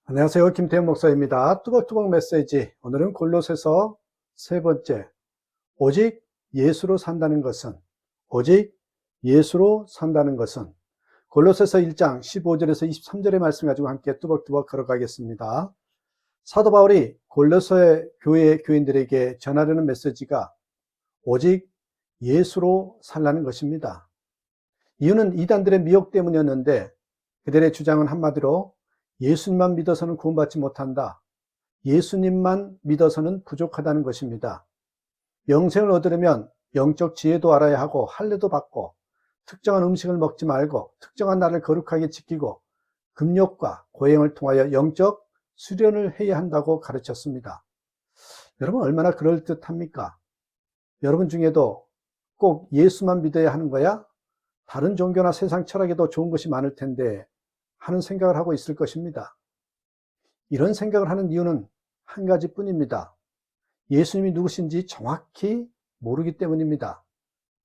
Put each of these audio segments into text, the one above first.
안녕하세요. 김태형 목사입니다. 뚜벅뚜벅 메시지. 오늘은 골로새서 세 번째. 오직 예수로 산다는 것은, 오직 예수로 산다는 것은, 골로새서 1장 15절에서 23절의 말씀 가지고 함께 뚜벅뚜벅 걸어가겠습니다. 사도 바울이 골로새 교회 교인들에게 전하려는 메시지가 오직 예수로 살라는 것입니다. 이유는 이단들의 미혹 때문이었는데, 그들의 주장은 한마디로 예수님만 믿어서는 구원받지 못한다. 예수님만 믿어서는 부족하다는 것입니다. 영생을 얻으려면 영적 지혜도 알아야 하고 할례도 받고 특정한 음식을 먹지 말고 특정한 날을 거룩하게 지키고 금욕과 고행을 통하여 영적 수련을 해야 한다고 가르쳤습니다. 여러분 얼마나 그럴듯합니까? 여러분 중에도 꼭 예수만 믿어야 하는 거야? 다른 종교나 세상 철학에도 좋은 것이 많을 텐데 하는 생각을 하고 있을 것입니다. 이런 생각을 하는 이유는 한 가지뿐입니다. 예수님이 누구신지 정확히 모르기 때문입니다.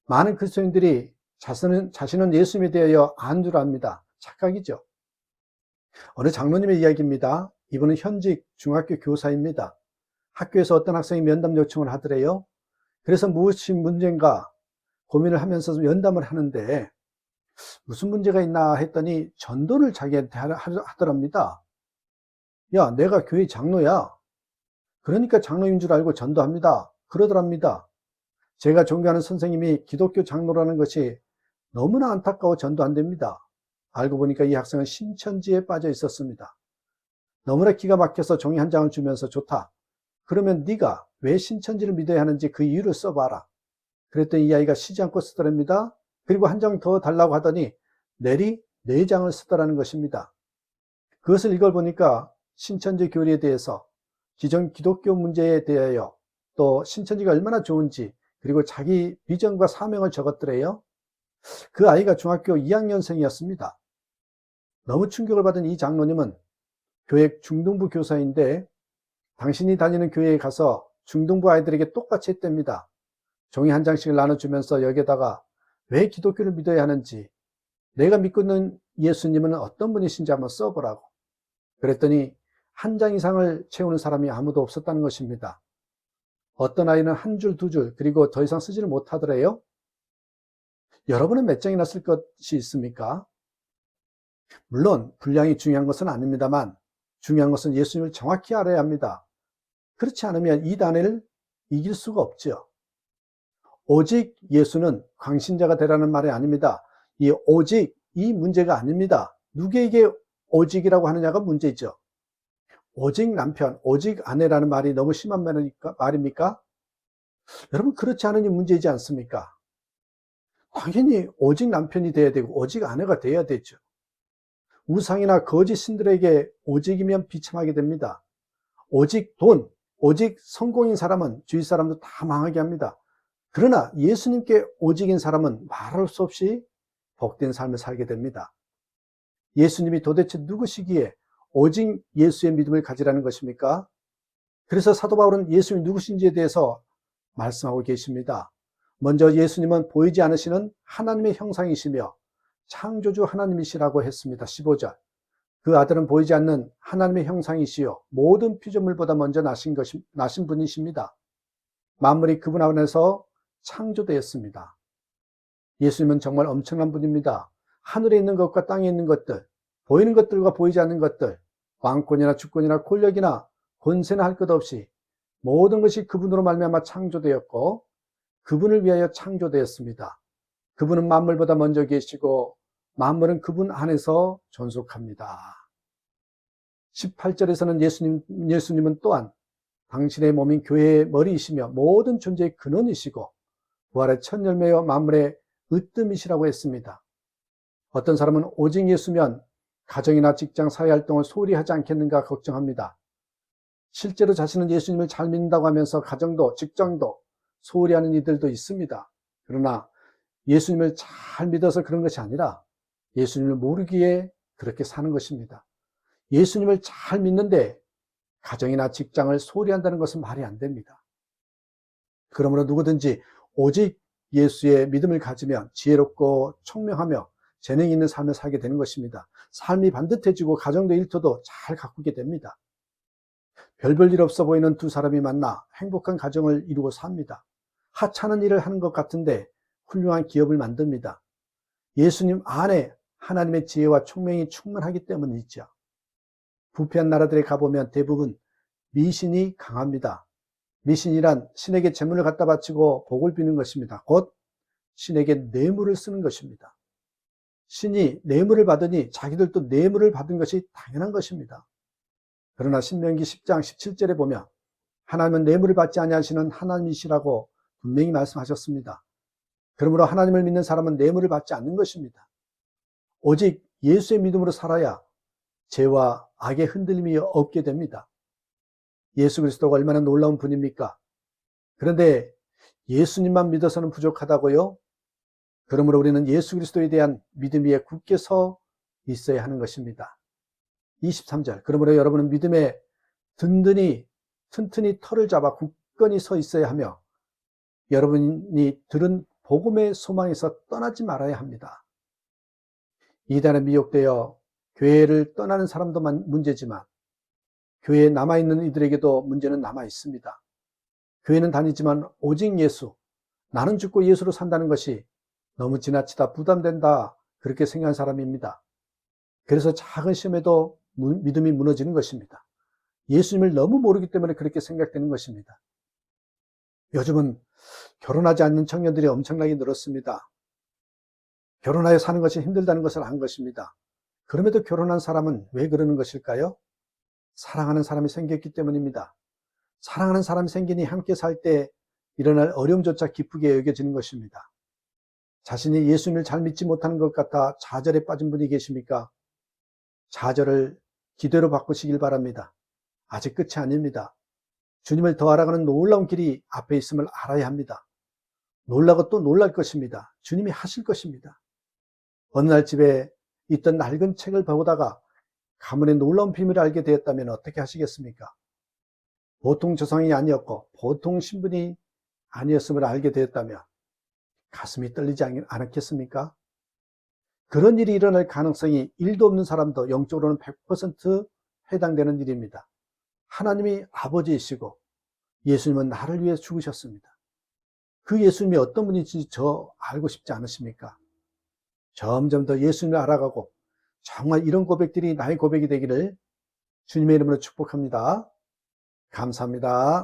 많은 그리스도인들이 자신은 예수님에 대하여 아는 줄 압니다. 착각이죠. 어느 장로님의 이야기입니다. 이분은 현직 중학교 교사입니다. 학교에서 어떤 학생이 면담 요청을 하더래요. 그래서 무엇이 문제인가 고민을 하면서 면담을 하는데 무슨 문제가 있나 했더니 전도를 자기한테 하더랍니다. 야, 내가 교회 장로야. 그러니까 장로인 줄 알고 전도합니다. 그러더랍니다. 제가 존경하는 선생님이 기독교 장로라는 것이 너무나 안타까워 전도 안 됩니다. 알고 보니까 이 학생은 신천지에 빠져 있었습니다. 너무나 기가 막혀서 종이 한 장을 주면서 좋다. 그러면 네가 왜 신천지를 믿어야 하는지 그 이유를 써봐라. 그랬더니 이 아이가 쉬지 않고 쓰더랍니다. 그리고 한 장 더 달라고 하더니 내리 4장을 쓰더라는 것입니다. 그것을 이걸 보니까 신천지 교리에 대해서 기존 기독교 문제에 대하여 또 신천지가 얼마나 좋은지 그리고 자기 비전과 사명을 적었더래요. 그 아이가 중학교 2학년생이었습니다. 너무 충격을 받은 이 장로님은 교회 중등부 교사인데 당신이 다니는 교회에 가서 중등부 아이들에게 똑같이 했답니다. 종이 한 장씩을 나눠주면서 여기에다가 왜 기독교를 믿어야 하는지 내가 믿고 있는 예수님은 어떤 분이신지 한번 써보라고. 그랬더니 한 장 이상을 채우는 사람이 아무도 없었다는 것입니다. 어떤 아이는 한 줄, 2줄, 그리고 더 이상 쓰지를 못하더래요. 여러분은 몇 장이나 쓸 것이 있습니까? 물론 분량이 중요한 것은 아닙니다만 중요한 것은 예수님을 정확히 알아야 합니다. 그렇지 않으면 이 단회를 이길 수가 없죠. 오직 예수는 광신자가 되라는 말이 아닙니다. 이 오직 이 문제가 아닙니다. 누구에게 오직이라고 하느냐가 문제죠. 오직 남편, 오직 아내라는 말이 너무 심한 말입니까? 여러분 그렇지 않으니 문제이지 않습니까? 당연히 오직 남편이 돼야 되고 오직 아내가 돼야 되죠. 우상이나 거짓 신들에게 오직이면 비참하게 됩니다. 오직 돈, 오직 성공인 사람은 주위 사람도 다 망하게 합니다. 그러나 예수님께 오직인 사람은 말할 수 없이 복된 삶을 살게 됩니다. 예수님이 도대체 누구시기에 오직 예수의 믿음을 가지라는 것입니까? 그래서 사도 바울은 예수님이 누구신지에 대해서 말씀하고 계십니다. 먼저 예수님은 보이지 않으시는 하나님의 형상이시며 창조주 하나님이시라고 했습니다. 15절. 그 아들은 보이지 않는 하나님의 형상이시요 모든 피조물보다 먼저 나신 분이십니다. 만물이 그분 안에서 창조되었습니다. 예수님은 정말 엄청난 분입니다. 하늘에 있는 것과 땅에 있는 것들, 보이는 것들과 보이지 않는 것들, 왕권이나 주권이나 권력이나 권세나 할 것 없이 모든 것이 그분으로 말미암아 창조되었고 그분을 위하여 창조되었습니다. 그분은 만물보다 먼저 계시고 만물은 그분 안에서 존속합니다. 18절에서는 예수님은 또한 당신의 몸인 교회의 머리이시며 모든 존재의 근원이시고 부활의 첫 열매여 만물의 으뜸이시라고 했습니다. 어떤 사람은 오직 예수면 가정이나 직장, 사회활동을 소홀히 하지 않겠는가 걱정합니다. 실제로 자신은 예수님을 잘 믿는다고 하면서 가정도 직장도 소홀히 하는 이들도 있습니다. 그러나 예수님을 잘 믿어서 그런 것이 아니라 예수님을 모르기에 그렇게 사는 것입니다. 예수님을 잘 믿는데 가정이나 직장을 소홀히 한다는 것은 말이 안 됩니다. 그러므로 누구든지 오직 예수의 믿음을 가지면 지혜롭고 총명하며 재능이 있는 삶을 살게 되는 것입니다. 삶이 반듯해지고 가정도 일터도 잘 가꾸게 됩니다. 별볼 일 없어 보이는 두 사람이 만나 행복한 가정을 이루고 삽니다. 하찮은 일을 하는 것 같은데 훌륭한 기업을 만듭니다. 예수님 안에 하나님의 지혜와 총명이 충만하기 때문이죠. 부패한 나라들에 가보면 대부분 미신이 강합니다. 미신이란 신에게 재물을 갖다 바치고 복을 비는 것입니다. 곧 신에게 뇌물을 쓰는 것입니다. 신이 뇌물을 받으니 자기들도 뇌물을 받은 것이 당연한 것입니다. 그러나 신명기 10장 17절에 보면 하나님은 뇌물을 받지 아니하시는 하나님이시라고 분명히 말씀하셨습니다. 그러므로 하나님을 믿는 사람은 뇌물을 받지 않는 것입니다. 오직 예수의 믿음으로 살아야 죄와 악의 흔들림이 없게 됩니다. 예수 그리스도가 얼마나 놀라운 분입니까? 그런데 예수님만 믿어서는 부족하다고요? 그러므로 우리는 예수 그리스도에 대한 믿음 위에 굳게 서 있어야 하는 것입니다. 23절, 그러므로 여러분은 믿음에 든든히 튼튼히 털을 잡아 굳건히 서 있어야 하며 여러분이 들은 복음의 소망에서 떠나지 말아야 합니다. 이단에 미혹되어 교회를 떠나는 사람도 문제지만 교회에 남아있는 이들에게도 문제는 남아있습니다. 교회는 다니지만 오직 예수, 나는 죽고 예수로 산다는 것이 너무 지나치다 부담된다 그렇게 생각하는 사람입니다. 그래서 작은 시험에도 믿음이 무너지는 것입니다. 예수님을 너무 모르기 때문에 그렇게 생각되는 것입니다. 요즘은 결혼하지 않는 청년들이 엄청나게 늘었습니다. 결혼하여 사는 것이 힘들다는 것을 안 것입니다. 그럼에도 결혼한 사람은 왜 그러는 것일까요? 사랑하는 사람이 생겼기 때문입니다. 사랑하는 사람이 생기니 함께 살 때 일어날 어려움조차 기쁘게 여겨지는 것입니다. 자신이 예수님을 잘 믿지 못하는 것 같아 좌절에 빠진 분이 계십니까? 좌절을 기대로 바꾸시길 바랍니다. 아직 끝이 아닙니다. 주님을 더 알아가는 놀라운 길이 앞에 있음을 알아야 합니다. 놀라고 또 놀랄 것입니다. 주님이 하실 것입니다. 어느 날 집에 있던 낡은 책을 보다가 가문의 놀라운 비밀을 알게 되었다면 어떻게 하시겠습니까? 보통 조상이 아니었고 보통 신분이 아니었음을 알게 되었다면 가슴이 떨리지 않았겠습니까? 그런 일이 일어날 가능성이 1도 없는 사람도 영적으로는 100% 해당되는 일입니다. 하나님이 아버지이시고 예수님은 나를 위해 죽으셨습니다. 그 예수님이 어떤 분인지 저 알고 싶지 않으십니까? 점점 더 예수님을 알아가고 정말 이런 고백들이 나의 고백이 되기를 주님의 이름으로 축복합니다. 감사합니다.